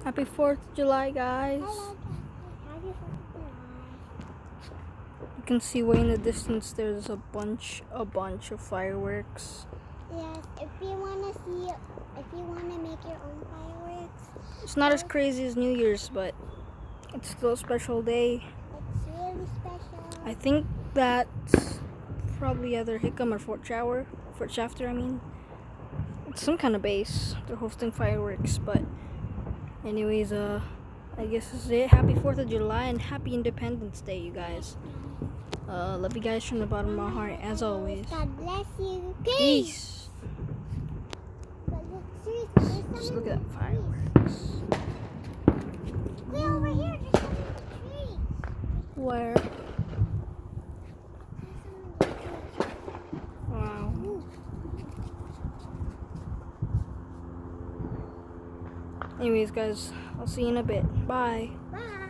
Happy 4th of July, guys. Happy 4th of July. You can see way in the distance there's a bunch of fireworks. Yes, if you want to make your own fireworks. It's not as crazy as New Year's, but it's still a special day. It's really special. I think that's probably either Hickam or Fort Shafter, I mean. It's some kind of base. They're hosting fireworks, but anyways, I guess this is it. Happy 4th of July and happy Independence Day, you guys. Love you guys from the bottom of my heart, as always. God bless you. Peace. Just look at that fireworks. Way over here, there's some in the trees. Where? Wow. Anyways, guys, I'll see you in a bit. Bye. Bye.